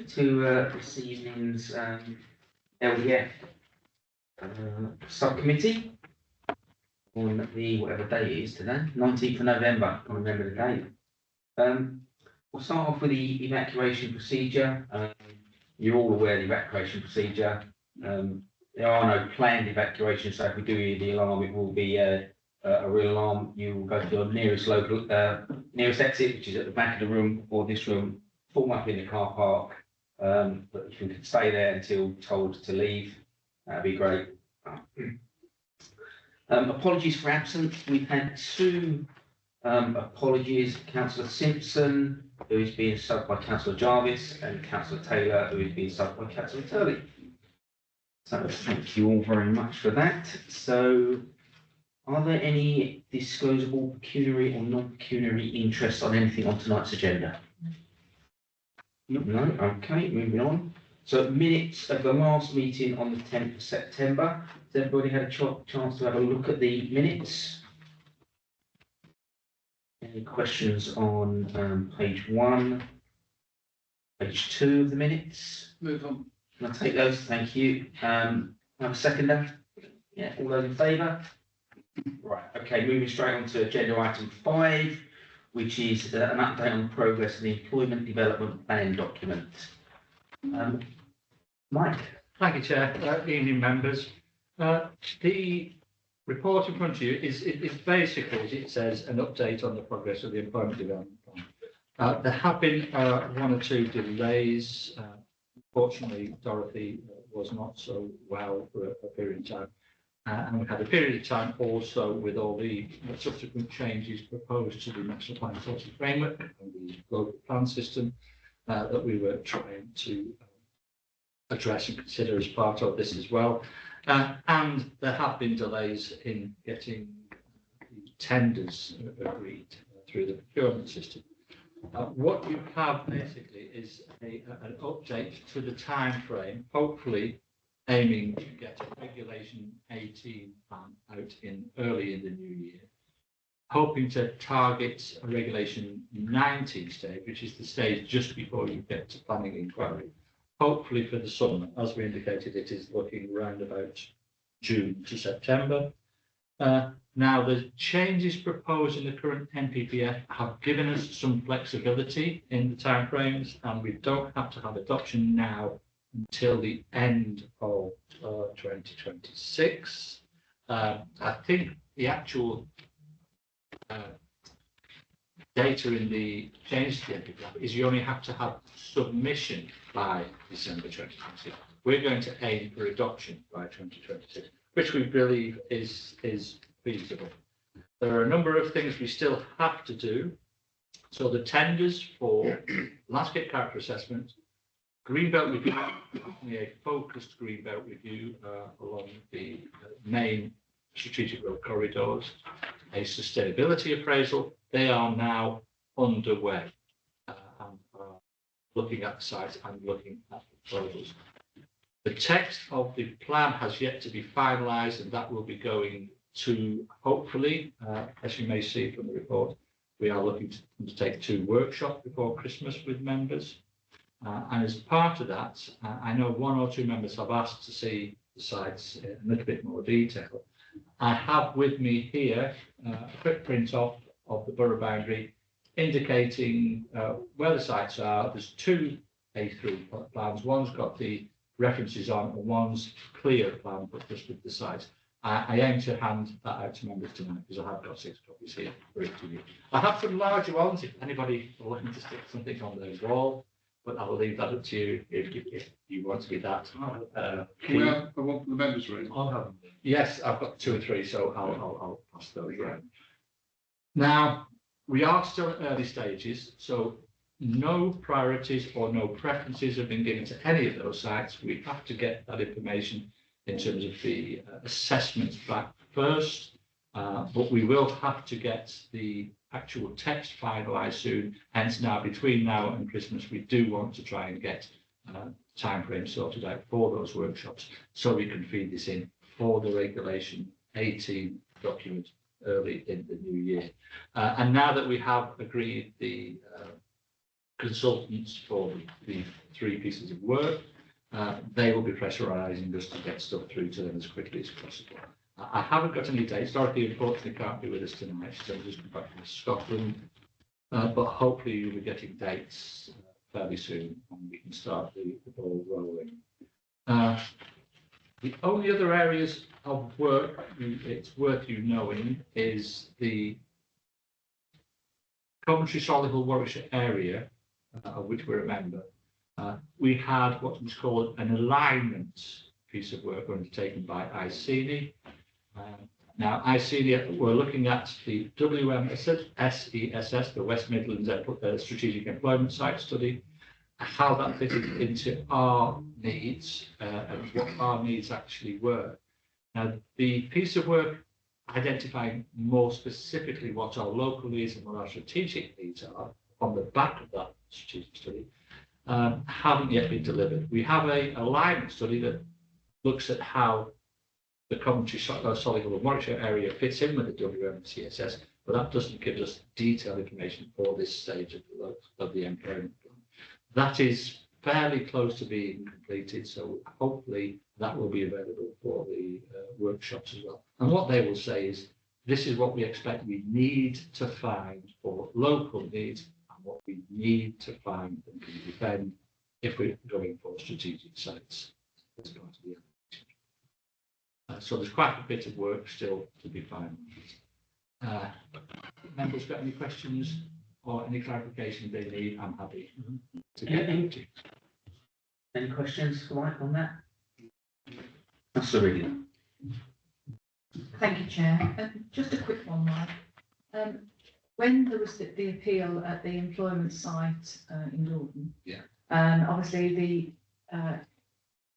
to this evening's LDF subcommittee on the whatever day it is today, 19th of November. I can't remember the date. We'll start off with the evacuation procedure. You're all aware of the evacuation procedure. There are no planned evacuations, so if we do hear the alarm, it will be a real alarm. You will go to your nearest local nearest exit, which is at the back of the room or this room. Form up in the car park, but if you can stay there until told to leave, that'd be great. Apologies for absence. We've had two apologies. Councillor Simpson, who is being subbed by Councillor Jarvis, and Councillor Taylor, who is being subbed by Councillor Turley. So thank you all very much for that. So, are there any disclosable pecuniary or non-pecuniary interests on anything on tonight's agenda? No. Okay, moving on. So minutes of the last meeting on the 10th of September. Has everybody had a chance to have a look at the minutes? Any questions on page 1, page 2 of the minutes? Move on. I'll take those, thank you. Have a seconder? Yeah, all those in favour? Right, okay, moving straight on to agenda item 5, which is an update on the progress of the employment development plan document. Mike. Thank you, Chair. Evening, members. The report in front of you is basically, as it says, an update on the progress of the employment development plan. There have been 1 or 2 delays. Unfortunately, Dorothy was not so well for a period of time. And we had a period of time also with all the subsequent changes proposed to the National Planning Authority Framework and the global plan system that we were trying to address and consider as part of this as well. And there have been delays in getting the tenders agreed through the procurement system. What you have basically is an update to the time frame, hopefully aiming to get a regulation 18 plan out early in the new year, hoping to target a regulation 19 stage, which is the stage just before you get to planning inquiry, hopefully for the summer. As we indicated, it is looking around about June to September. Now, the changes proposed in the current NPPF have given us some flexibility in the timeframes, and we don't have to have adoption now until the end of 2026. I think the actual data in the change to the NPPF is you only have to have submission by December 2026. We're going to aim for adoption by 2026, which we believe is feasible. There are a number of things we still have to do. So the tenders for landscape character assessment, Greenbelt review, a focused Greenbelt review along the main strategic road corridors, a sustainability appraisal. They are now underway and are looking at the sites and looking at the proposals. The text of the plan has yet to be finalised, and that will be going to, hopefully, as you may see from the report, we are looking to undertake 2 workshops before Christmas with members. And as part of that, I know 1 or 2 members have asked to see the sites in a little bit more detail. I have with me here a quick print off of the borough boundary indicating where the sites are. There's 2 A3 plans. One's got the references on and one's clear plan, but just with the sites. I aim to hand that out to members tonight because I have got 6 copies here for each of you. I have some larger ones if anybody is looking to stick something on their wall, but I will leave that up to you if you want to be that. Can we have one for the members' room? I'll have them. Yes, I've got 2 or 3, so I'll pass those around. Now, we are still at early stages, so no priorities or no preferences have been given to any of those sites. We have to get that information in terms of the assessments back first, but we will have to get the actual text finalised soon. Hence, now between now and Christmas, we do want to try and get timeframes sorted out for those workshops, so we can feed this in for the regulation 18 document early in the new year. And now that we have agreed the consultants for the 3 pieces of work. They will be pressurising us to get stuff through to them as quickly as possible. I haven't got any dates. Dorothy unfortunately can't be with us tonight. She's just come back from Scotland. But hopefully you'll be getting dates fairly soon and we can start the ball rolling. The only other areas of work it's worth you knowing is the Coventry, Solihull, Warwickshire area, of which we're a member. We had what was called an alignment piece of work undertaken by ICENI. Now, ICENI were looking at the WMSESS, the West Midlands Strategic Employment Site Study, how that fitted into our needs and what our needs actually were. Now, the piece of work identifying more specifically what our local needs and what our strategic needs are on the back of that strategic study haven't yet been delivered. We have an alignment study that looks at how the Coventry, Solihull and Warwickshire area fits in with the WMCSS, but that doesn't give us detailed information for this stage of the employment plan. That is fairly close to being completed, so hopefully that will be available for the workshops as well. And what they will say is, this is what we expect we need to find for local needs and what we need to find and can defend if we're going for strategic sites. So there's quite a bit of work still to be found. Members got any questions or any clarification they need? I'm happy to get into. Any questions for Mike on that? That's the reading. Thank you, Chair. Just a quick one, Mike. When there was the appeal at the employment site in Lorden, obviously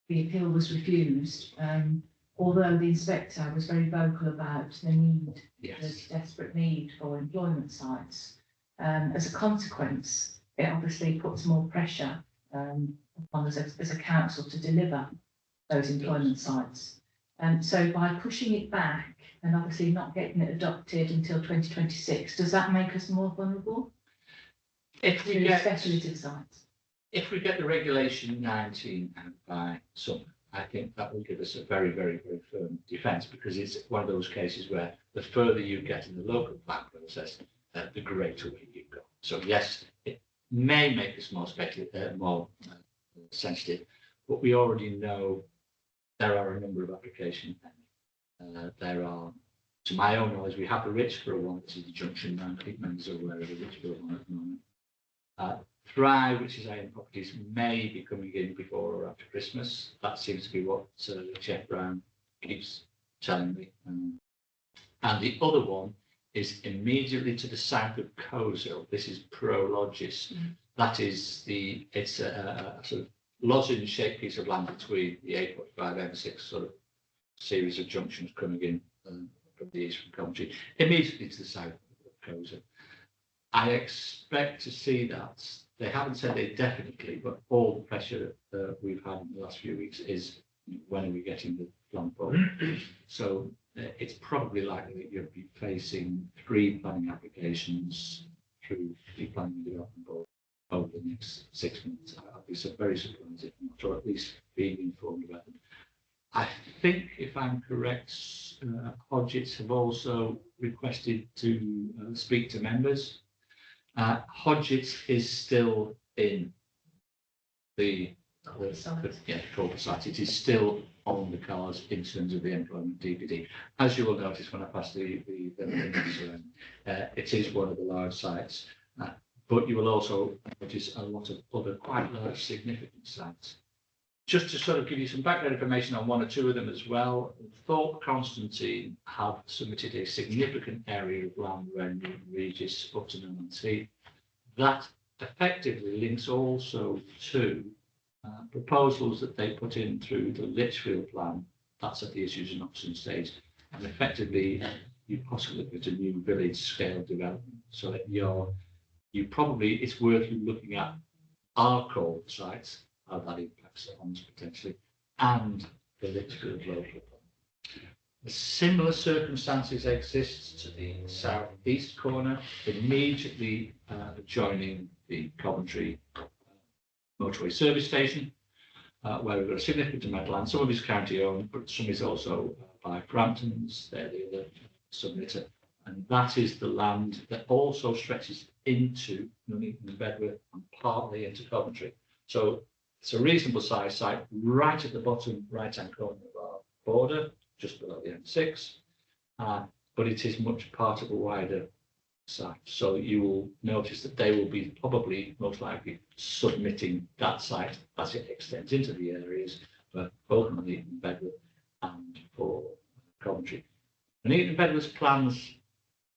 the appeal was refused. Although the inspector was very vocal about the need, the desperate need for employment sites. As a consequence, it obviously puts more pressure on us as a council to deliver those employment sites. So by pushing it back and obviously not getting it adopted until 2026, does that make us more vulnerable? If we get speculative sites. If we get the regulation 19 out by summer, I think that will give us a very, very, very firm defence, because it's one of those cases where the further you get in the local plan process, the greater way you go. So yes, it may make us more speculative, more sensitive, but we already know there are a number of applications. There are, to my own knowledge, we have the Richborough one, which is the junction round. I think members are aware of the Richborough one at the moment. Thrive, which is AM Properties, may be coming in before or after Christmas. That seems to be what Jeff Brown keeps telling me. And the other one is immediately to the south of Coleshill. This is Prologis. That is it's a sort of lozenge-shaped piece of land between the A45 M6 sort of series of junctions coming in from the east from Coventry, immediately to the south of Coleshill. I expect to see that. They haven't said they definitely, but all the pressure we've had in the last few weeks is, when are we getting the plan forward? So it's probably likely that you'll be facing 3 planning applications through the Planning and Development Board over the next 6 months. I'll be very surprised if not, or at least being informed about them. I think, if I'm correct, Hodgetts have also requested to speak to members. Hodgetts is still in the corporate site. It is still on the cards in terms of the employment DPD. As you will notice when I pass the numbers around, it is one of the large sites, but you will also notice a lot of other quite large significant sites. Just to sort of give you some background information on 1 or 2 of them as well, Thorpe Constantine have submitted a significant area of land around Newton Regis up to Newlands. That effectively links also to proposals that they put in through the Lichfield plan. That's at the issues and options stage, and effectively you possibly look at a new village scale development. So that you probably, it's worth you looking at our core sites, how that impacts on us potentially, and the Lichfield local plan. Similar circumstances exist to the southeast corner, immediately adjoining the Coventry motorway service station, where we've got a significant amount of land. Some of it is county owned, but some is also by Bramptons. They're the other submitter. And that is the land that also stretches into Nuneaton and Bedworth and partly into Coventry. So it's a reasonable size site right at the bottom right-hand corner of our border, just below the M6, but it is much part of a wider site. So you will notice that they will be probably most likely submitting that site as it extends into the areas for both Nuneaton and Bedworth and for Coventry. Nuneaton and Bedworth's plans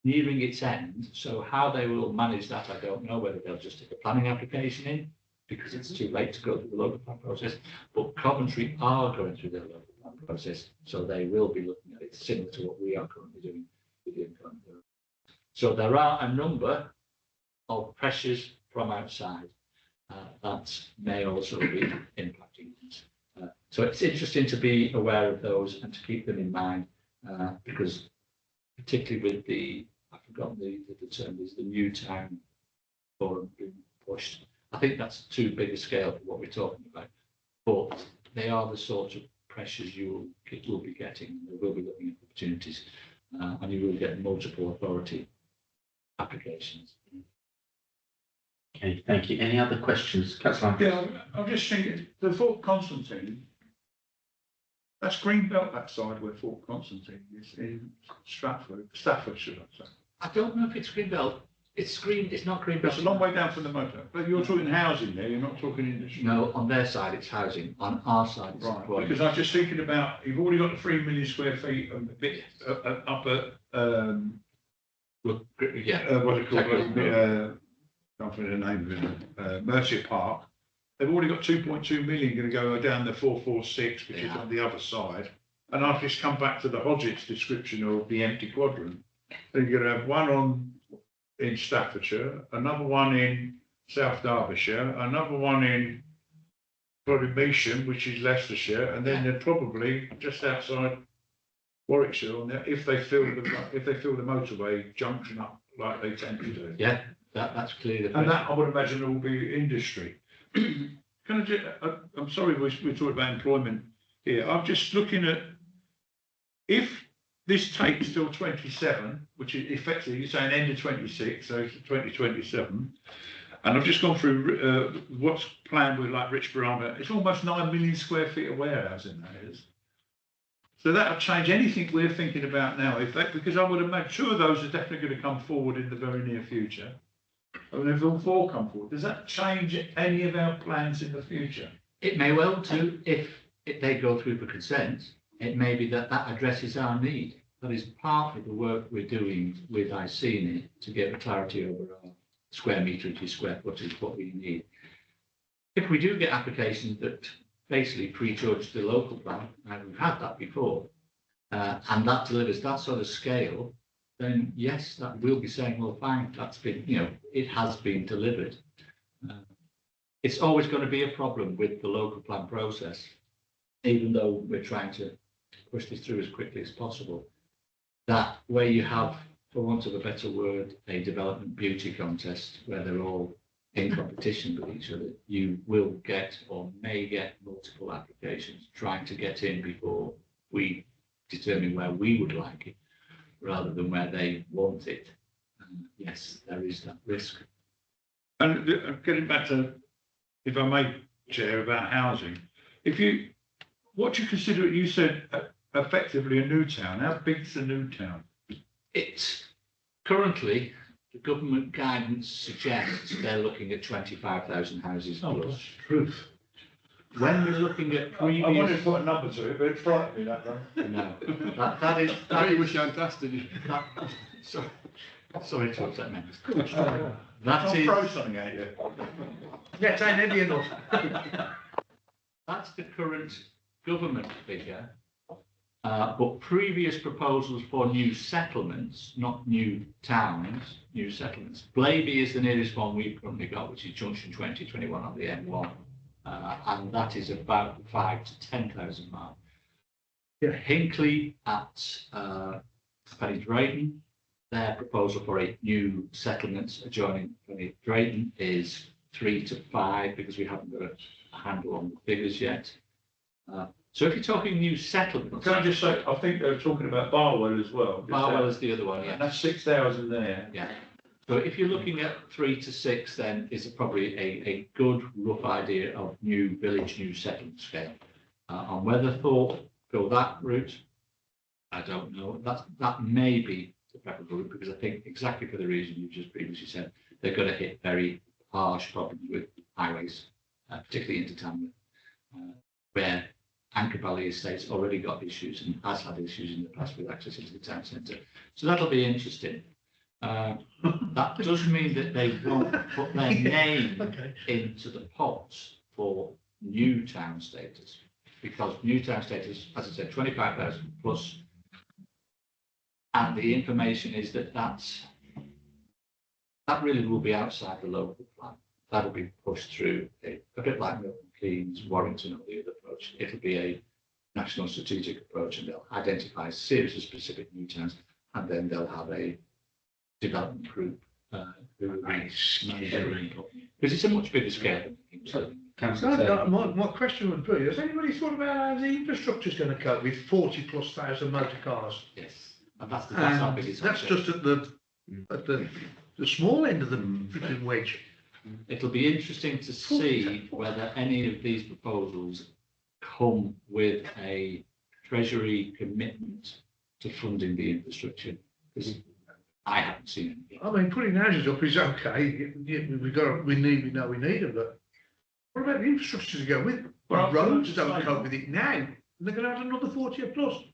nearing its end, so how they will manage that, I don't know, whether they'll just take a planning application in, because it's too late to go through the local plan process, but Coventry are going through their local plan process, so they will be looking at it similar to what we are currently doing within Coventry. So there are a number of pressures from outside that may also be impacting this. So it's interesting to be aware of those and to keep them in mind, because particularly with the, I've forgotten the term, is the new town forum being pushed. I think that's too big a scale for what we're talking about, but they are the sort of pressures you will be getting. They will be looking at opportunities, and you will get multiple authority applications. Okay, thank you. Any other questions? Councillor Yeah, I'm just thinking, the Fort Constantine, that's Greenbelt, that side where Fort Constantine is in Staffordshire, I say. I don't know if it's Greenbelt. It's not Greenbelt. It's a long way down from the motor, but you're talking housing there, you're not talking industry. No, on their side it's housing. On our side it's Right, employment. because I was just thinking about, you've already got the 3 million square feet and a bit up at, Look, yeah. what do you call it, can't think of the name of it, Mercia Park. They've already got 2.2 million going to go down the 446, which is on the other side. And I've just come back to the Hodgett's description of the empty quadrant. So you're going to have one in Staffordshire, another one in South Derbyshire, another one in probably Measham, which is Leicestershire, and then they're probably just outside Warwickshire on there if they fill the motorway junction up like they tend to do. Yeah, that's clearly the And that I would imagine will be industry. Can I just, I'm sorry we're talking about employment here. I'm just looking at, if this takes till 27, which is effectively you're saying end of 26, so it's 2027. And I've just gone through what's planned with like Richborough. It's almost 9 million square feet of warehousing that is. So that'll change anything we're thinking about now, because I would imagine 2 of those are definitely going to come forward in the very near future. I mean, if all 4 come forward, does that change any of our plans in the future? It may well do if they go through for consent. It may be that addresses our need. That is part of the work we're doing with ICNI to get clarity over our square meterage, square footage, what we need. If we do get applications that basically prejudge the local plan, and we've had that before, and that delivers that sort of scale, then yes, that will be saying, well, fine, that's been, it has been delivered. It's always going to be a problem with the local plan process, even though we're trying to push this through as quickly as possible. That where you have, for want of a better word, a development beauty contest where they're all in competition with each other, you will get or may get multiple applications trying to get in before we determine where we would like it, rather than where they want it. And yes, there is that risk. And getting back to, if I may, Chair, about housing, what do you consider, you said effectively a new town. How big's the new town? It's currently, the government guidance suggests they're looking at 25,000 houses plus. Truth. When we're looking at previous... I wanted to put a number to it, but it frightened me that one. No, that is... I think it was fantastic. Sorry to upset members. I'll throw something at you. Yes, I never enough. That's the current government figure, but previous proposals for new settlements, not new towns, new settlements. Blaby is the nearest one we've currently got, which is Junction 2021 on the M1, and that is about 5,000 to 10,000 mark. Hinkley at Penny Drayton, their proposal for a new settlement adjoining Penny Drayton is 3 to 5 because we haven't got a handle on the figures yet. So if you're talking new settlements, Can I just say, I think they were talking about Barwell as well. Barwell is the other one, And yeah. that's 6,000 there. Yeah. So if you're looking at 3 to 6, then is probably a good rough idea of new village, new settlement scale. On whether Thorpe go that route, I don't know. That may be the preferable route because I think exactly for the reason you just previously said, they're going to hit very harsh problems with highways, particularly into Tamworth, where Anchor Valley Estates already got issues and has had issues in the past with access into the town centre. So that'll be interesting. That does mean that they won't put their name into the pot for new town status, because new town status, as I said, 25,000 plus, and the information is that that really will be outside the local plan. That'll be pushed through a bit like Milton Keynes, Warrington, or the other approach. It'll be a national strategic approach, and they'll identify a series of specific new towns, and then they'll have a development group who will manage because it's a much bigger scale than Kingston. My question would be, has anybody thought about how the infrastructure is going to cope with 40,000+ motor cars? Yes, and that's our biggest. That's just at the small end of the freaking wedge. It'll be interesting to see whether any of these proposals come with a treasury commitment to funding the infrastructure, because I haven't seen it. I mean, putting houses up is okay. We know we need them, but what about the infrastructure to go with them? Well, Roads don't cope with it now. And they're going to add another 40+.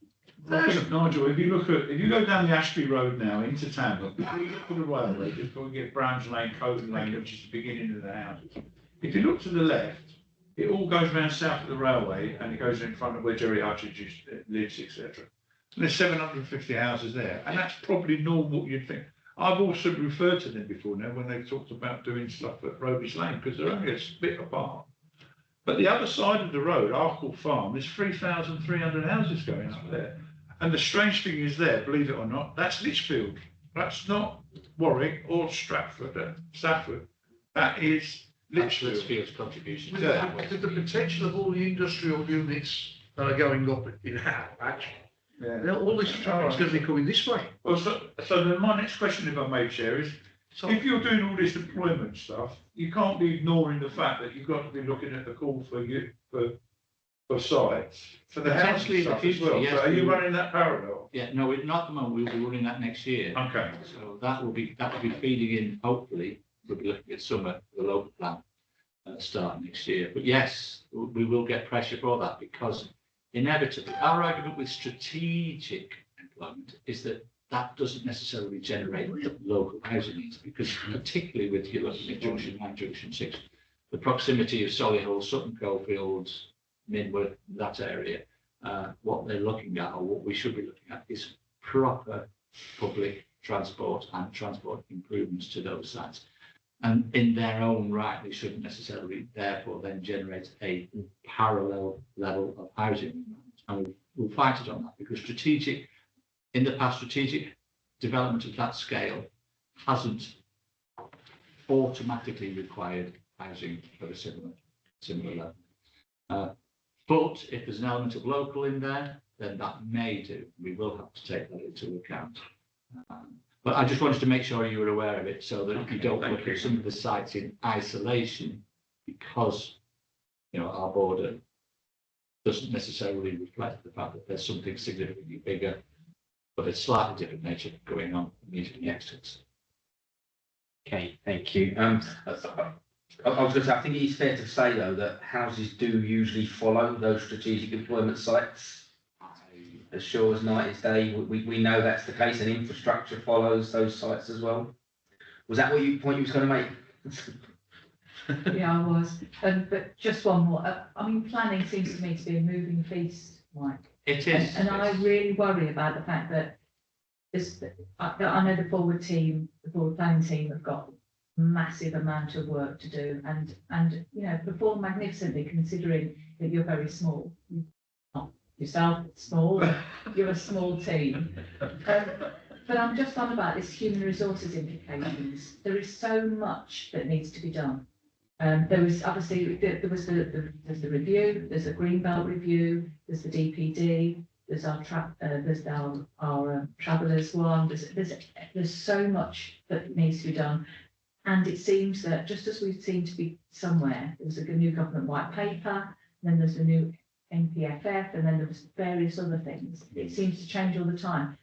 Nigel, if you go down the Ashby Road now into town, before you get to the railway, before you get Browns Lane, Coden Lane, which is the beginning of the houses, if you look to the left, it all goes round south of the railway and it goes in front of where Jerry Hutchins lives, etc. And there's 750 houses there, and that's probably normal. You'd think. I've also referred to them before now when they talked about doing stuff at Roby's Lane because they're only a bit apart. But the other side of the road, Arkle Farm, there's 3,300 houses going up there. And the strange thing is there, believe it or not, that's Lichfield. That's not Warwick or Stafford. That is Lichfield. Lichfield's contribution to With that. the potential of all the industrial units that are going up in Halifax, all this traffic's going to be coming this way. Well, so then my next question, if I may, Chair, is if you're doing all this employment stuff, you can't be ignoring the fact that you've got to be looking at the call for sites for the housing Potentially in the stuff as future, well. yes, So are we you will. running that parallel? Yeah, no, not at the moment. We'll be running that next year. Okay. So that will be feeding in. Hopefully, we'll be looking at summer, the local plan start next year. But yes, we will get pressure for that because inevitably, our argument with strategic employment is that doesn't necessarily generate the local housing needs, because particularly with you looking at Junction 9, Junction 6, the proximity of Solihull, Sutton Coldfields, Minworth, that area, what they're looking at, or what we should be looking at, is proper public transport and transport improvements to those sites. And in their own right, they shouldn't necessarily therefore then generate a parallel level of housing. And we'll fight it on that, because in the past, strategic development of that scale hasn't automatically required housing of a similar level. But if there's an element of local in there, then that may do. We will have to take that into account. But I just wanted to make sure you were aware of it, so that you don't look at some of the sites in isolation, because our border doesn't necessarily reflect the fact that there's something significantly bigger, but a slightly different nature going on immediately next to us. Okay, thank you. I was going to say, I think it is fair to say though that houses do usually follow those strategic employment sites. As sure as night is day, we know that's the case, and infrastructure follows those sites as well. Was that point you was going to make? Yeah, I was. But just one more. I mean, planning seems to me to be a moving feast, Mike. It is. And I really worry about the fact that I know the forward planning team have got massive amount of work to do and perform magnificently, considering that you're very small. yourself, small, you're a small team. But I'm just on about this human resources implications. There is so much that needs to be done. There was obviously, there's the review, there's a Greenbelt review, there's the DPD, there's our travellers one, there's so much that needs to be done. And it seems that just as we seem to be somewhere, there was a new government white paper, then there's a new NPFF, and then there was various other things. It seems to change all the time.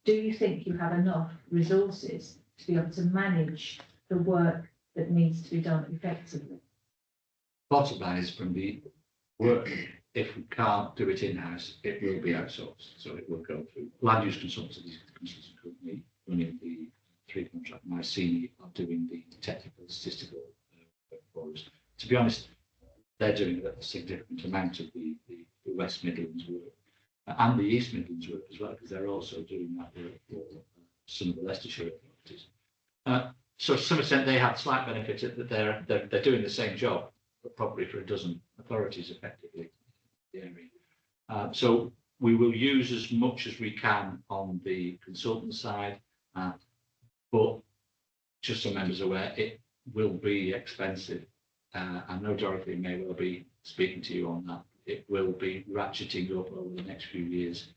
Do you think you have enough resources to be able to manage the work that needs to be done effectively? Bottom line is from the work, if we can't do it in-house, it will be outsourced. So it will go through land use consultancies, consulting company running the 3 contract. My senior are doing the technical statistical work for us. To be honest, they're doing a significant amount of the West Midlands work and the East Midlands work as well, because they're also doing that work for some of the Leicestershire authorities. So to some extent, they have slight benefit that they're doing the same job, but probably for a dozen authorities effectively in the area. So we will use as much as we can on the consultant side, but just so members are aware, it will be expensive. I know Dorothy may well be speaking to you on that. It will be ratcheting up over the next few years.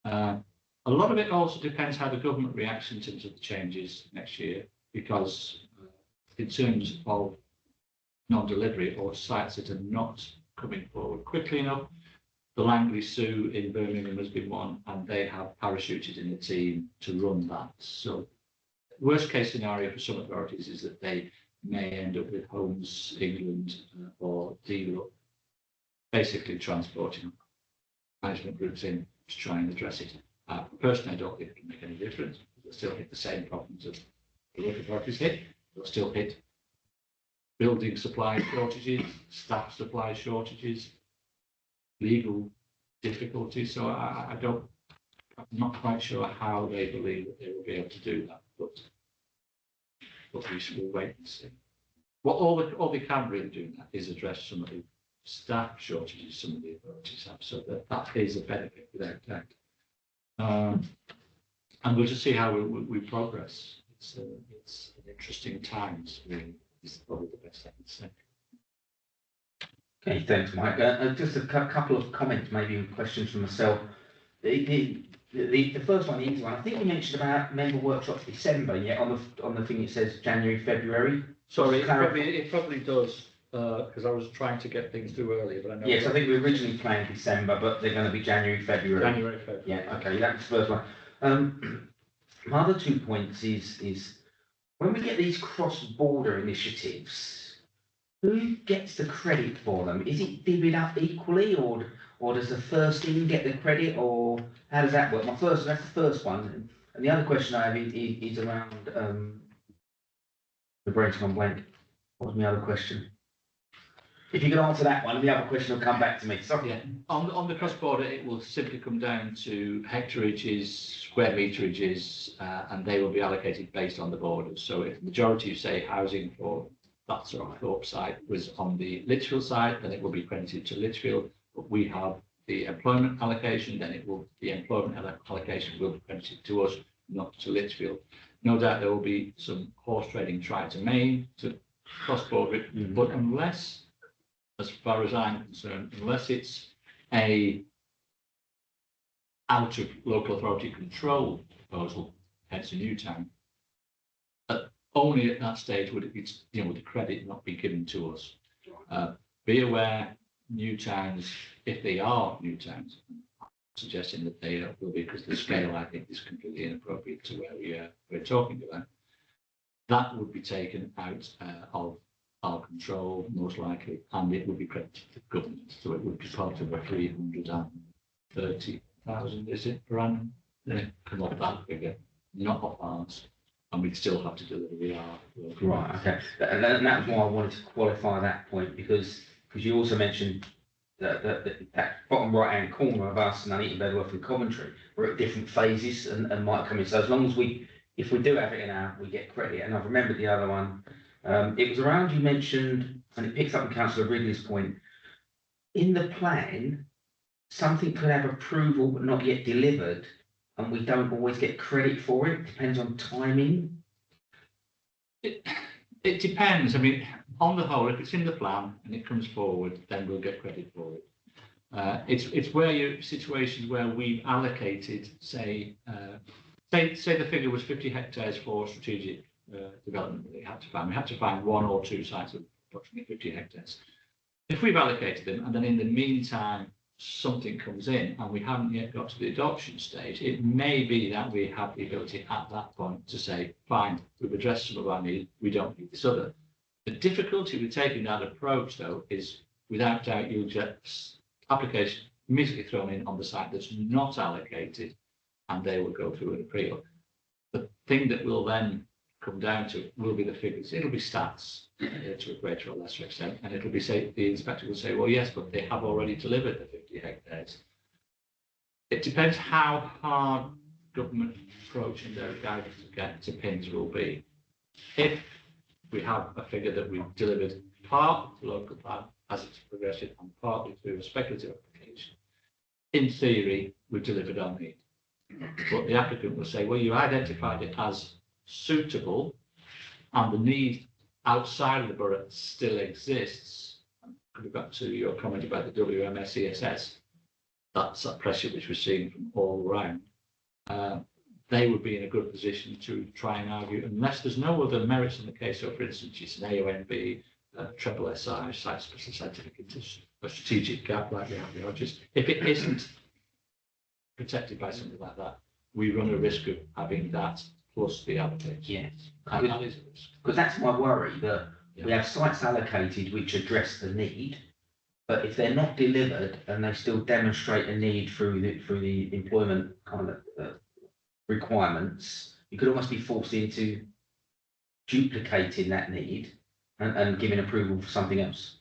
A lot of it also depends how the government reacts in terms of the changes next year, because in terms of non-delivery or sites that are not coming forward quickly enough, the Langley Sue in Birmingham has been one, and they have parachuted in a team to run that. So worst case scenario for some authorities is that they may end up with Homes England or DLUC basically transporting management groups in to try and address it. Personally, I don't think it can make any difference. They'll still hit the same problems that the local authorities hit. They'll still hit building supply shortages, staff supply shortages, legal difficulties. So I'm not quite sure how they believe that they will be able to do that, but we will wait and see. What all they can really do now is address some of the staff shortages some of the authorities have, so that is a benefit without doubt. And we'll just see how we progress. It's an interesting times, really, is probably the best I can say. Okay, thanks, Mike. Just a couple of comments, maybe questions from myself. The first one, the easy one. I think you mentioned about member workshops December. Yeah, on the thing it says January, February. Sorry, it probably does, because I was trying to get things through earlier, but I know. Yes, I think we originally planned December, but they're going to be January, February. January, February. Yeah, okay, that's the first one. My other 2 points is when we get these cross-border initiatives, who gets the credit for them? Is it divvied up equally, or does the first team get the credit, or how does that work? That's the first one. And the other question I have is around the brain's gone blank. What was my other question? If you can answer that one, the other question will come back to me. Sorry. Yeah. On the cross-border, it will simply come down to hectareages, square meterages, and they will be allocated based on the borders. So if the majority of, say, housing for that sort of Thorpe site was on the Lichfield side, then it will be credited to Lichfield. But we have the employment allocation, then the employment allocation will be credited to us, not to Lichfield. No doubt there will be some horse trading tried to Maine to cross-border it, but unless, as far as I'm concerned, unless it's a out of local authority control proposal, hence a new town, only at that stage would it be, would the credit not be given to us. Be aware, new towns, if they are new towns, I'm suggesting that they will be, because the scale I think is completely inappropriate to where we're talking about. That would be taken out of our control, most likely, and it would be credited to the government. So it would be part of a 330,000, is it, per annum? Then it come off that figure, not off ours, and we'd still have to deliver the R. Right, okay. And that's why I wanted to qualify that point, because you also mentioned that bottom right-hand corner of us, Nuneaton, Bedworth and Coventry, we're at different phases and might come in. So as long as if we do have it in our, we get credit. And I've remembered the other one. It was around, you mentioned, and it picks up on Councillor Wrigley's point, in the plan, something could have approval but not yet delivered, and we don't always get credit for it? Depends on timing. It depends. I mean, on the whole, if it's in the plan and it comes forward, then we'll get credit for it. It's where you're situations where we've allocated, say the figure was 50 hectares for strategic development that we had to find. We had to find 1 or 2 sites of approximately 50 hectares. If we've allocated them, and then in the meantime something comes in and we haven't yet got to the adoption stage, it may be that we have the ability at that point to say, fine, we've addressed some of our needs, we don't need this other. The difficulty with taking that approach, though, is without doubt you'll get application immediately thrown in on the site that's not allocated, and they will go through an appeal. The thing that will then come down to will be the figures. It'll be stats to a greater or lesser extent, and it'll be the inspector will say, well, yes, but they have already delivered the 50 hectares. It depends how hard government approach and their guidance to pins will be. If we have a figure that we've delivered part of the local plan as it's progressive and partly through a speculative application, in theory, we've delivered our need. But the applicant will say, well, you identified it as suitable and the need outside of the borough still exists. Coming back to your comment about the WMS ESS, that's that pressure which we're seeing from all around. They would be in a good position to try and argue, unless there's no other merits in the case. So, for instance, it's an AONB, triple SI, site special scientific interest, a strategic gap like we have the Arches. If it isn't protected by something like that, we run a risk of having that plus the allocation. Yes, And that is a risk. because that's my worry, that we have sites allocated which address the need, but if they're not delivered and they still demonstrate a need through the employment kind of requirements, you could almost be forced into duplicating that need and giving approval for something else.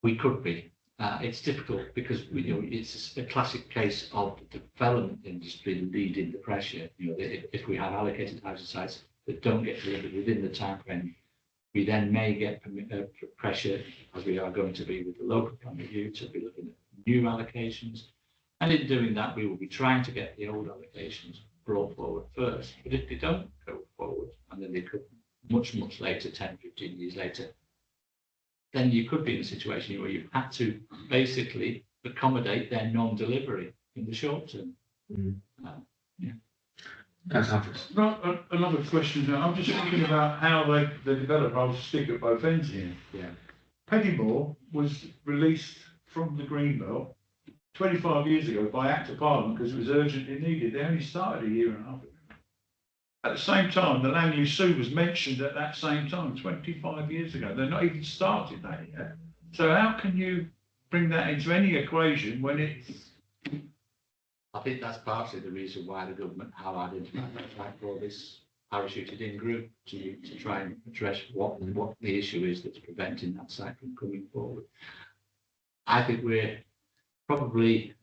We could be. It's difficult because it's a classic case of the development industry leading the pressure. If we have allocated housing sites that don't get delivered within the time frame, we then may get pressure, as we are going to be with the local plan review, to be looking at new allocations. And in doing that, we will be trying to get the old allocations brought forward first. But if they don't go forward, and then they could much later, 10, 15 years later, then you could be in a situation where you've had to basically accommodate their non-delivery in the short term. That's Humphreys. Another question. I'm just thinking about how the developer, I'll stick at both ends here. Yeah. Peddymore was released from the Greenbelt 25 years ago by Act of Parliament because it was urgently needed. They only started a year and a half ago. At the same time, the Langley Zoo was mentioned at that same time, 25 years ago. They're not even started that yet. So how can you bring that into any equation when it's... I think that's partly the reason why the government have identified that fact for this parachuted in group to try and address what the issue is that's preventing that site from coming forward. I think we're probably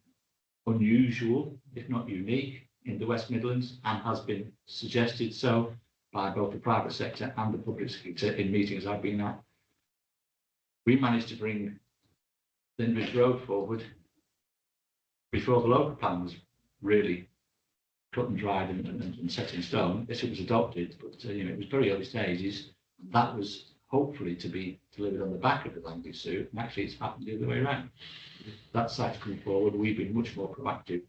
unusual, if not unique, in the West Midlands, and has been suggested so by both the private sector and the public sector in meetings I've been at. We managed to bring Lindridge Road forward before the local plan was really cut and dried and set in stone. Yes, it was adopted, but it was very early stages. That was hopefully to be delivered on the back of the Langley Zoo, and actually it's happened the other way around. That site's coming forward. We've been much more proactive.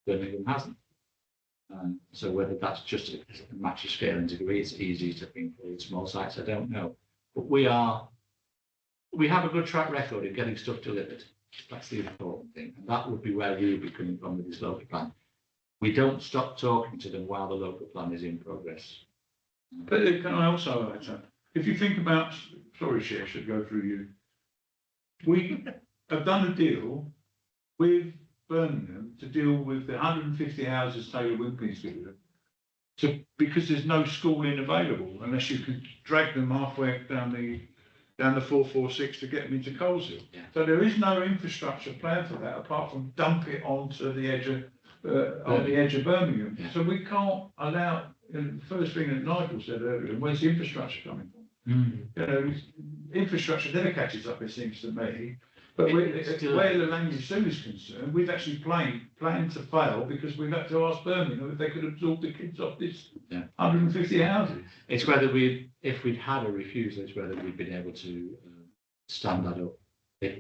Birmingham hasn't. So whether that's just a matter of scale and degree, it's easy to bring forward small sites, I don't know. But we have a good track record in getting stuff delivered. That's the important thing. And that would be where we would be coming from with this local plan. We don't stop talking to them while the local plan is in progress. But can I also add something? If you think about, sorry, Chair, should go through you. We have done a deal with Birmingham to deal with the 150 houses Taylor Wimpey's given, because there's no schooling available unless you can drag them halfway down the 446 to get them into Coleshill. Yeah. So there is no infrastructure plan for that apart from dump it onto the edge of on the edge of Birmingham. Yeah. So we can't allow. And the first thing that Nigel said earlier, where's the infrastructure coming from? Infrastructure never catches up, it seems to me. But It's still- where the land use is concerned, we've actually planned to fail because we've had to ask Birmingham if they could absorb the kids off this Yeah. 150 houses. It's whether if we'd had a refusal, it's whether we'd been able to stand that up. If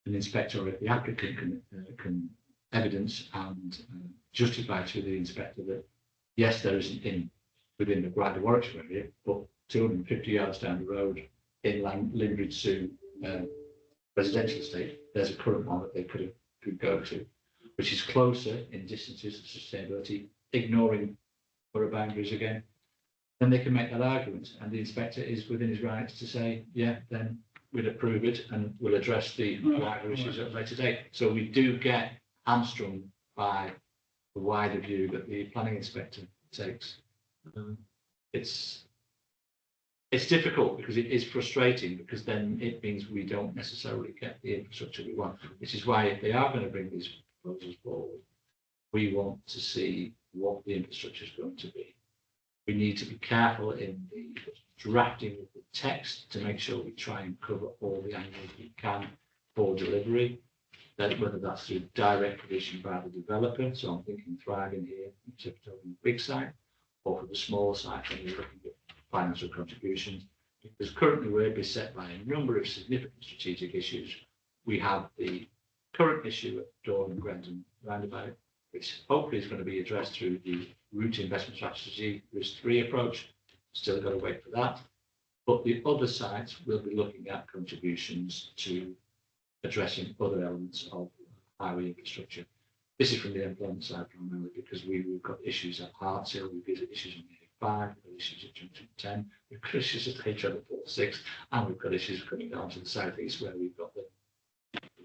an inspector or if the applicant can evidence and justify to the inspector that, yes, there isn't within the Greater Warwickshire area, but 250 yards down the road in Lindred Sue residential estate, there's a current one that they could go to, which is closer in distances to sustainability, ignoring borough boundaries again. Then they can make that argument, and the inspector is within his rights to say, yeah, then we'll approve it and we'll address the wider issues at a later date. So we do get hamstrung by the wider view that the planning inspector takes. It's difficult because it is frustrating, because then it means we don't necessarily get the infrastructure we want, which is why if they are going to bring these proposals forward, we want to see what the infrastructure is going to be. We need to be careful in the drafting of the text to make sure we try and cover all the angles we can for delivery, that whether that's through direct provision by the developer, so I'm thinking Thriving here, except for the big site, or for the small site when we're looking at financial contributions, because currently we're beset by a number of significant strategic issues. We have the current issue at Dawn and Grendon roundabout, which hopefully is going to be addressed through the route investment strategy RIS3 approach. Still got to wait for that. But the other sites will be looking at contributions to addressing other elements of highway infrastructure. This is from the employment side primarily, because we've got issues at Hartshill, we've got issues on the A5, we've got issues at Junction 10, we've got issues at H46, and we've got issues coming down to the southeast where we've got the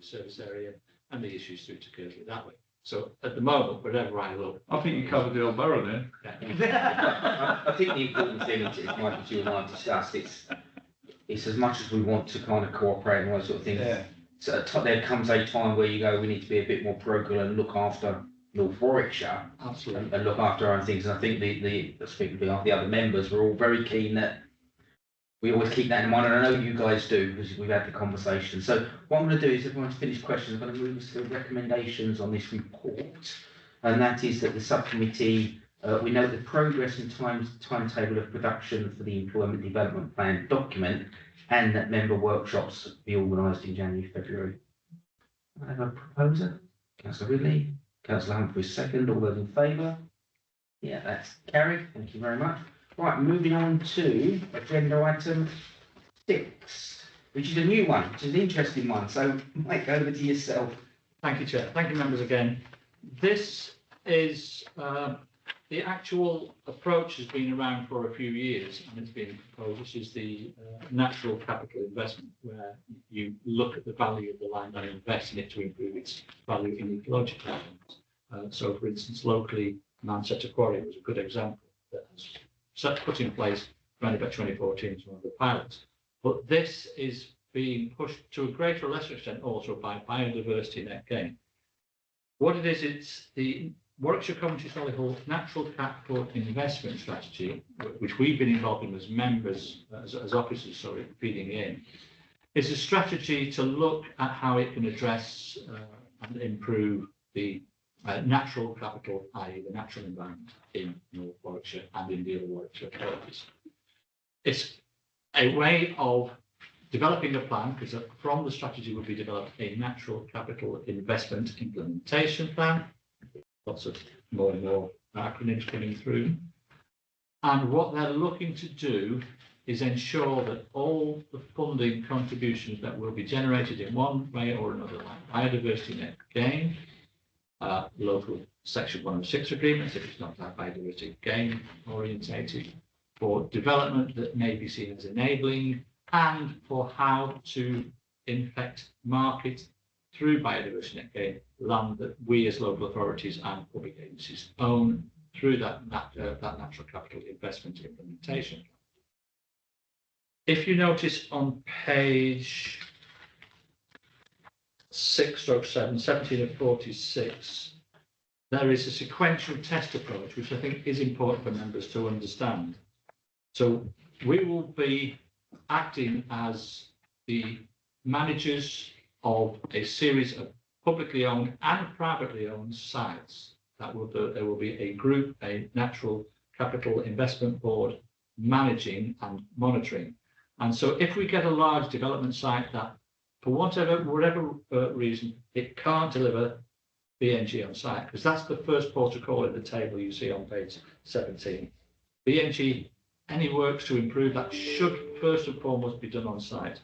service area and the issues through to Kersley that way. So at the moment, wherever I look, I think you covered the old borough then. I think the important thing is, Mike, as you and I have discussed, it's as much as we want to kind of cooperate and all those sort of things. Yeah. So there comes a time where you go, we need to be a bit more parochial and look after North Warwickshire absolutely. and look after our own things. And I think speaking on behalf of the other members, we're all very keen that we always keep that in mind. And I know you guys do, because we've had the conversation. So what I'm going to do is, if everyone's finished questions, I'm going to move us to recommendations on this report. And that is that the subcommittee, we know the progress and timetable of production for the employment development plan document, and that member workshops be organised in January, February. I have a proposer. Councillor Ridley, Councillor Humphries second. All those in favour? Yeah, that's carried. Thank you very much. Right, moving on to agenda item 6, which is a new one, which is an interesting one. So, Mike, over to yourself. Thank you, Chair. Thank you, members, again. This is the actual approach has been around for a few years, and it's been proposed. This is the natural capital investment, where you look at the value of the land and invest in it to improve its value in ecological terms. So, for instance, locally, Manchester Quarry was a good example that has put in place around about 2014 as one of the pilots. But this is being pushed to a greater or lesser extent also by biodiversity net gain. What it is, it's the Warwickshire Coventry Solihull Natural Capital Investment Strategy, which we've been involved in as members, as officers, feeding in. It's a strategy to look at how it can address and improve the natural capital, i.e. the natural environment in North Warwickshire and in the other Warwickshire authorities. It's a way of developing a plan, because from the strategy will be developed a natural capital investment implementation plan. Lots of more and more acronyms coming through. And what they're looking to do is ensure that all the funding contributions that will be generated in one way or another, like biodiversity net gain, local section 106 agreements, if it's not that biodiversity gain orientated, for development that may be seen as enabling, and for how to in fact market through biodiversity net gain land that we as local authorities and public agencies own through that natural capital investment implementation. If you notice on page 6/7, 17 of 46, there is a sequential test approach, which I think is important for members to understand. So we will be acting as the managers of a series of publicly owned and privately owned sites that there will be a group, a natural capital investment board managing and monitoring. And so if we get a large development site that for whatever reason, it can't deliver BNG on site, because that's the first protocol in the table you see on page 17. BNG, any works to improve that should first and foremost be done on site.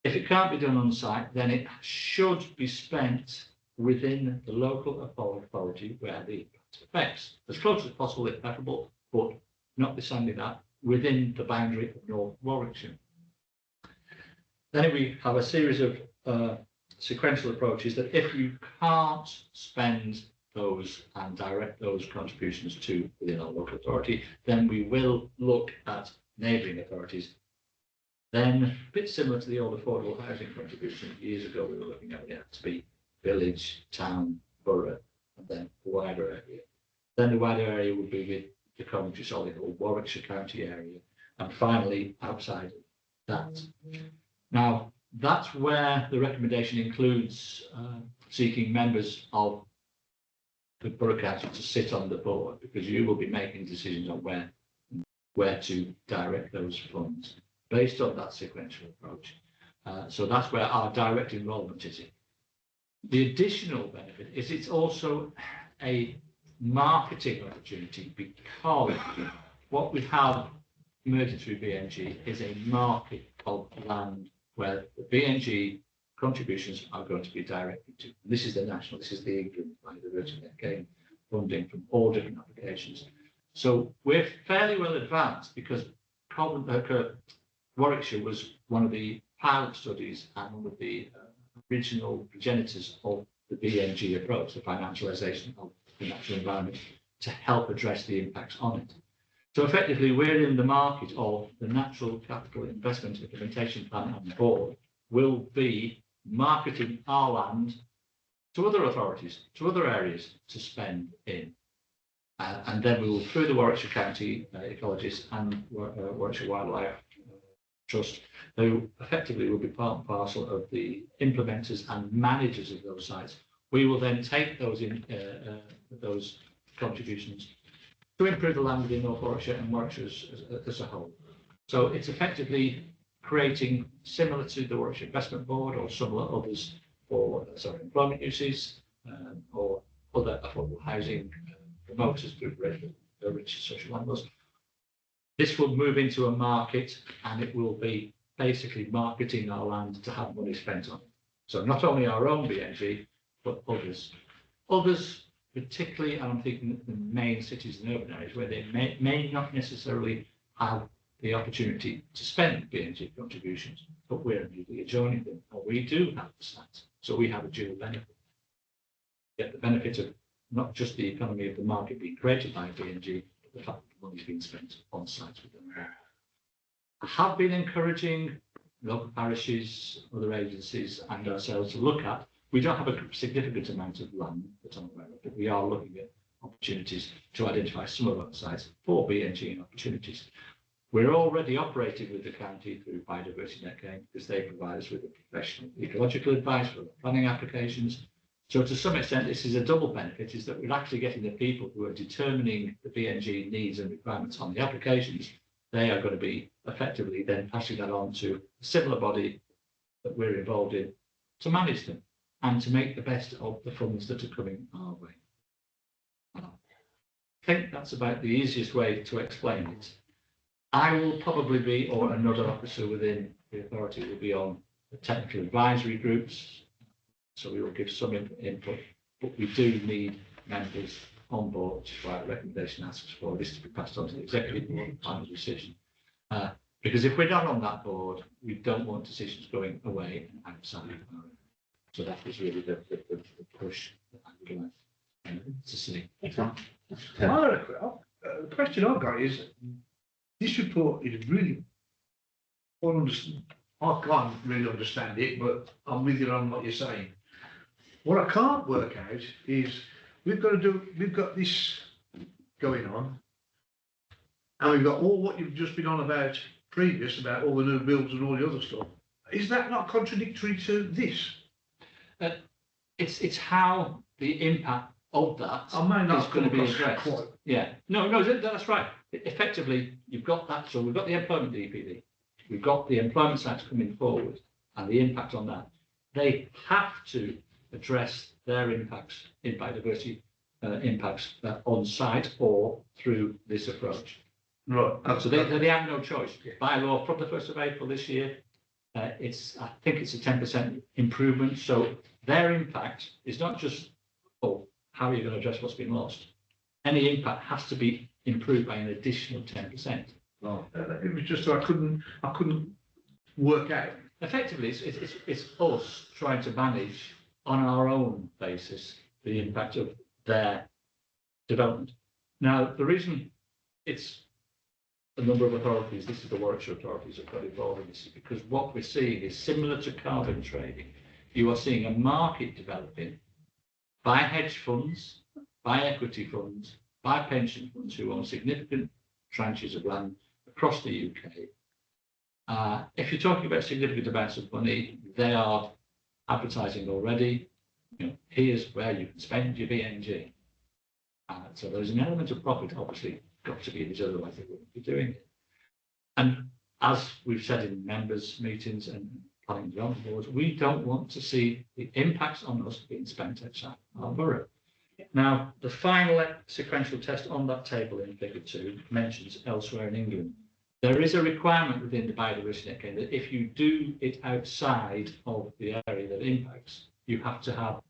If it can't be done on site, then it should be spent within the local authority where the impact affects. As close as possible if preferable, but notwithstanding that, within the boundary of North Warwickshire. Then we have a series of sequential approaches that if you can't spend those and direct those contributions to within our local authority, then we will look at neighbouring authorities. Then, a bit similar to the old affordable housing contribution years ago, we were looking at it to be village, town, borough, and then the wider area. Then the wider area would be with the Coventry, Solihull, Warwickshire County area, and finally outside that. Now, that's where the recommendation includes seeking members of the Borough Council to sit on the board, because you will be making decisions on where to direct those funds based on that sequential approach. So that's where our direct involvement is. The additional benefit is it's also a marketing opportunity, because what we have emerging through BNG is a market of land where the BNG contributions are going to be directed to. This is the national, this is the England, the Virgin Game funding from all different applications. So we're fairly well advanced, because Warwickshire was one of the pilot studies and one of the original progenitors of the BNG approach, the financialisation of the natural environment, to help address the impacts on it. So effectively, we're in the market of the Natural Capital Investment Implementation Plan, and the board will be marketing our land to other authorities, to other areas to spend in. And then we will, through the Warwickshire County Ecologists and Warwickshire Wildlife Trust, who effectively will be part and parcel of the implementers and managers of those sites. We will then take those contributions to improve the land within North Warwickshire and Warwickshire as a whole. So it's effectively creating, similar to the Warwickshire Investment Board or similar others for employment uses or other affordable housing promoters through rich social landlords. This will move into a market, and it will be basically marketing our land to have money spent on it. So not only our own BNG, but others. Others, particularly, and I'm thinking the main cities and urban areas where they may not necessarily have the opportunity to spend BNG contributions, but we're immediately adjoining them, or we do have the sites. So we have a dual benefit. Get the benefit of not just the economy of the market being created by BNG, but the fact that the money's being spent on sites with them. I have been encouraging local parishes, other agencies, and ourselves to look at. We don't have a significant amount of land that I'm aware of, but we are looking at opportunities to identify some of our sites for BNG opportunities. We're already operating with the county through Biodiversity Net Gain, because they provide us with the professional ecological advice for the planning applications. So to some extent, this is a double benefit, is that we're actually getting the people who are determining the BNG needs and requirements on the applications. They are going to be effectively then passing that on to a similar body that we're involved in to manage them and to make the best of the funds that are coming our way. I think that's about the easiest way to explain it. I will probably be, or another officer within the authority will be on the technical advisory groups. So we will give some input, but we do need members on board, which is why the recommendation asks for this to be passed on to the executive board and final decision. Because if we're not on that board, we don't want decisions going away and outside. So that was really the push that I would like to see. The question I've got is, this report is really, I can't really understand it, but I'm with you on what you're saying. What I can't work out is we've got this going on, and we've got all what you've just been on about previous, about all the new builds and all the other stuff. Is that not contradictory to this? it's how the impact of that I may is not going come to be across addressed. quite. Yeah, no, that's right. Effectively, you've got that. So we've got the employment DPD, we've got the employment sites coming forward, and the impact on that. They have to address their impacts in biodiversity impacts on site or through this approach. Right. So they have no choice. By law, from the 1st of April this year, I think it's a 10% improvement. So their impact is not just, oh, how are you going to address what's been lost? Any impact has to be improved by an additional 10%. It was just I couldn't work out. Effectively, it's us trying to manage on our own basis the impact of their development. Now, the reason it's a number of authorities, this is the Warwickshire authorities have got involved in this, is because what we're seeing is similar to carbon trading. You are seeing a market developing by hedge funds, by equity funds, by pension funds who own significant tranches of land across the UK. If you're talking about significant amounts of money, they are advertising already. You know, here's where you can spend your BNG. So there's an element of profit, obviously, got to be in these, otherwise they wouldn't be doing it. And as we've said in members' meetings and planning and development boards, we don't want to see the impacts on us being spent outside our borough. Now, the final sequential test on that table in figure 2 mentions elsewhere in England. There is a requirement within the biodiversity net gain that if you do it outside of the area that impacts, you have to have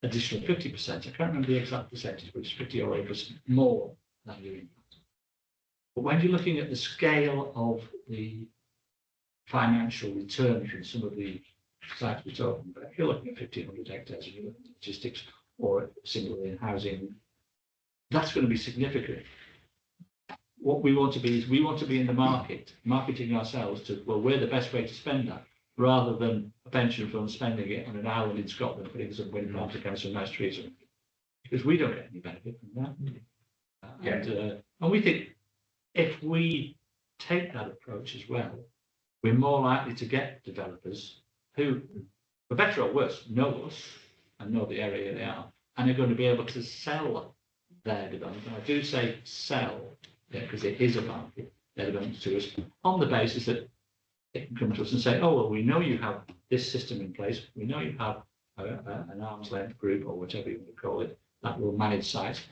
additional 50%. I can't remember the exact percentage, but it's 50 or 8% more than your impact. But when you're looking at the scale of the financial return from some of the sites we're talking about, if you're looking at 1,500 hectares and you're looking at logistics or similarly in housing, that's going to be significant. What we want to be is we want to be in the market, marketing ourselves to, well, we're the best way to spend that, rather than a pension fund spending it on an island in Scotland, putting some wind farms against some nice trees, because we don't get any benefit from that. And we think if we take that approach as well, we're more likely to get developers who, for better or worse, know us and know the area they are, and are going to be able to sell their development. I do say sell, because it is a market, their development to us, on the basis that they can come to us and say, oh, well, we know you have this system in place, we know you have an arm's length group, or whatever you want to call it, that will manage sites.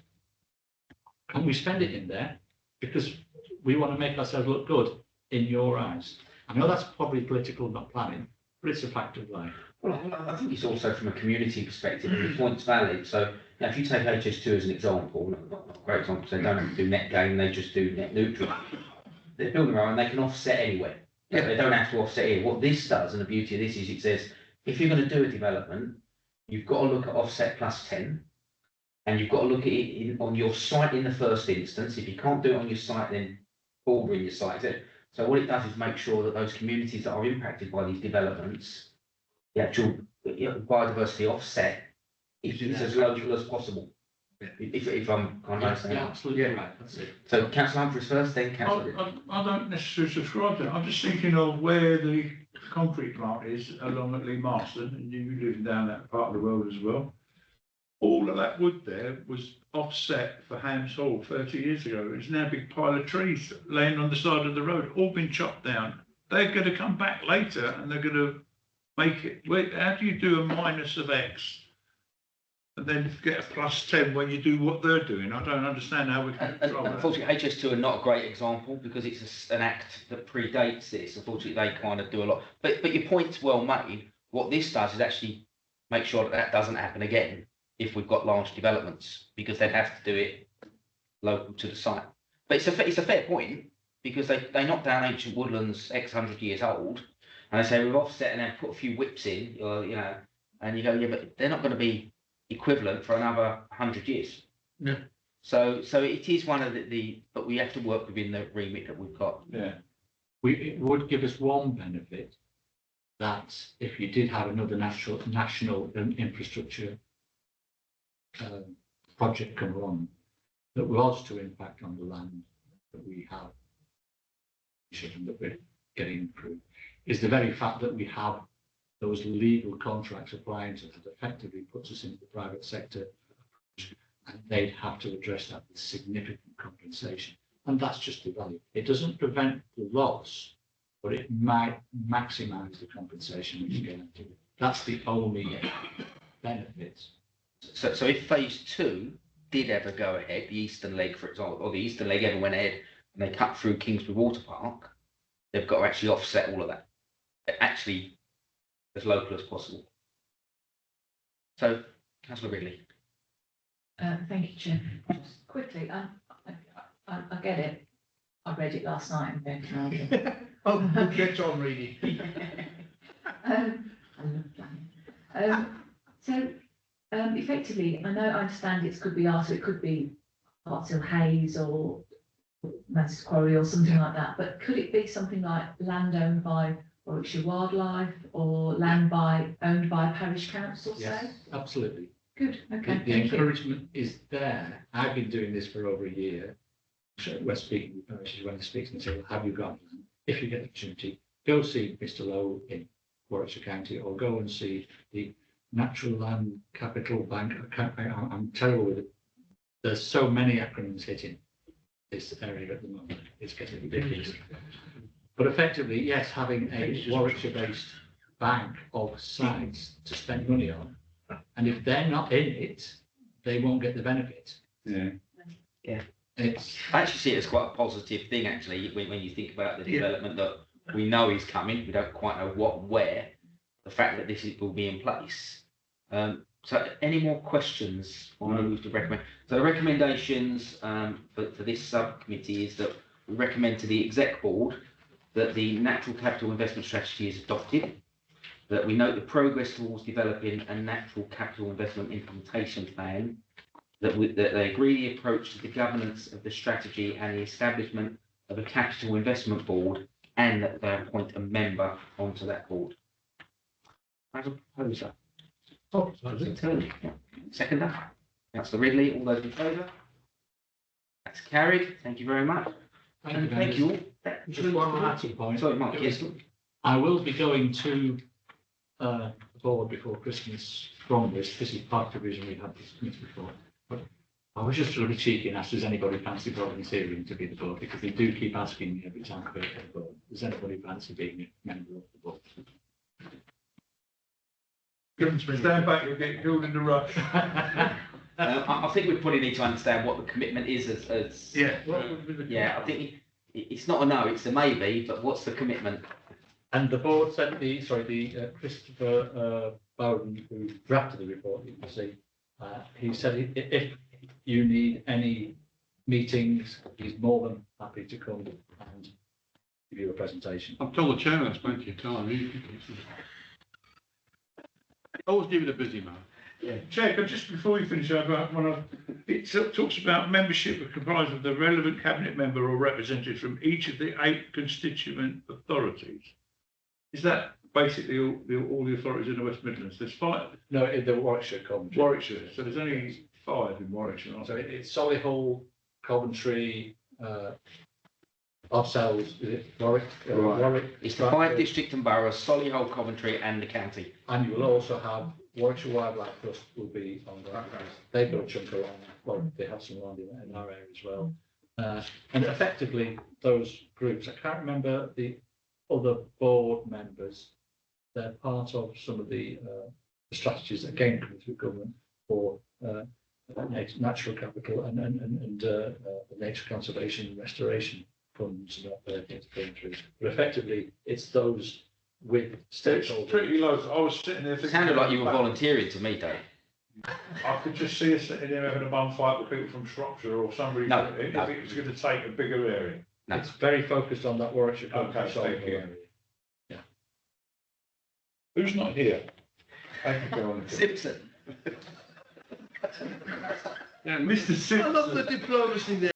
Can we spend it in there? Because we want to make ourselves look good in your eyes. I know that's probably political, not planning, but it's a fact of life. Well, I think it's also from a community perspective, and the point's valid. So, you know, if you take HS2 as an example, not a great example, because they don't have to do net gain, they just do net neutral. They're building their own, they can offset anywhere. Yeah. They don't have to offset here. What this does, and the beauty of this is it says, if you're going to do a development, you've got to look at offset plus 10, and you've got to look at it on your site in the first instance. If you can't do it on your site, then bordering your site. So what it does is make sure that those communities that are impacted by these developments, the actual biodiversity offset is as local as possible. If I'm kind of understanding. Yeah, absolutely right. That's it. So Councillor Humphries first, then Councillor. I don't necessarily subscribe to that. I'm just thinking of where the concrete plant is along at Lee Marston, and you live down that part of the world as well. All of that wood there was offset for Hams Hall 30 years ago. It's now a big pile of trees laying on the side of the road, all been chopped down. They're going to come back later and they're going to make it. Wait, how do you do a minus of X and then get a plus 10 when you do what they're doing? I don't understand how we can control that. Unfortunately, HS2 are not a great example because it's an act that predates this. Unfortunately, they kind of do a lot. But your point's well made. What this does is actually make sure that doesn't happen again if we've got large developments, because they'd have to do it local to the site. But it's a fair point, because they knock down ancient woodlands X hundred years old, and they say we've offset and then put a few whips in, or, you know, and you go, yeah, but they're not going to be equivalent for another 100 years. Yeah. So it is one of but we have to work within the remit that we've got. Yeah. It would give us one benefit, that if you did have another national infrastructure project come along that was to impact on the land that we have, that we're getting improved, is the very fact that we have those legal contracts applying to that effectively puts us into the private sector, and they'd have to address that with significant compensation. And that's just the value. It doesn't prevent the loss, but it might maximise the compensation which you get into. That's the only benefit. So if phase 2 did ever go ahead, the eastern leg, for example, or the eastern leg ever went ahead and they cut through Kingsbury Water Park, they've got to actually offset all of that, actually as local as possible. So, Councillor Ridley. Thank you, Chair. Just quickly, I get it. I read it last night and then. Oh, get on reading. I love planning. Effectively, I understand it could be art, it could be Hartshill Hayes or Manchester Quarry or something like that, but could it be something like land owned by Warwickshire Wildlife or land owned by a parish council, say? Yes, absolutely. Good, okay. The encouragement is there. I've been doing this for over a year. So we're speaking with parishes when they speak and say, well, have you got land? If you get the opportunity, go see Mr. Lowe in Warwickshire County or go and see the Natural Land Capital Bank. I'm terrible with it. There's so many acronyms hitting this area at the moment. It's getting ridiculous. But effectively, yes, having a Warwickshire-based bank of sites to spend money on, and if they're not in it, they won't get the benefit. Yeah. It's I actually see it as quite a positive thing, actually, when you think about the development that we know is coming. We don't quite know what and where. The fact that this will be in place. So, any more questions on who to recommend? So, the recommendations for this subcommittee is that we recommend to the exec board that the natural capital investment strategy is adopted. That we note the progress towards developing a natural capital investment implementation plan. That they agree the approach to the governance of the strategy and the establishment of a capital investment board, and that they appoint a member onto that board. I propose that. Seconder. Councillor Ridley, all those in favour? That's carried. Thank you very much. And thank you all. just one last point. Sorry, Mark, yes. I will be going to the board before Christmas from this. This is part of the reason we had this committee before. But I was just really cheeky and asked, does anybody fancy volunteering to be the board? Because they do keep asking me every time I go to the board, does anybody fancy being a member of the board? Stand back, you'll get killed in the rush. I think we probably need to understand what the commitment is as Yeah. I think it's not a no, it's a maybe, but what's the commitment? And the board sent Christopher Bowden, who drafted the report, you can see, he said if you need any meetings, he's more than happy to come and give you a presentation. I've told the chair that's plenty of time. Always give it a busy man. Yeah. Chair, just before we finish, it talks about membership comprised of the relevant cabinet member or representative from each of the 8 constituent authorities. Is that basically all the authorities in the West Midlands? There's 5. No, in the Warwickshire Coventry. Warwickshire. So there's only 5 in Warwickshire. So it's Solihull, Coventry, ourselves, is it Warwick? Right. Warwick. It's the 5 district and boroughs, Solihull, Coventry and the county. And you will also have Warwickshire Wildlife Trust will be on there. They've got a chunk of land. Well, they have some land in our area as well. And effectively, those groups, I can't remember the other board members, they're part of some of the strategies that again come through government for natural capital and nature conservation and restoration funds that they're going through. But effectively, it's those with stakeholders. It's pretty low. I was sitting there It thinking. sounded like you were volunteering to me, Dave. I could just see us sitting there having a bum fight with people from Shropshire or somebody. No, if no. it was going to take a bigger area. No. It's very focused on that Warwickshire Okay, Solihull thank you. area. Who's not here? I can go on. Simpson. Yeah, Mr. I love the Simpson. diplomacy there.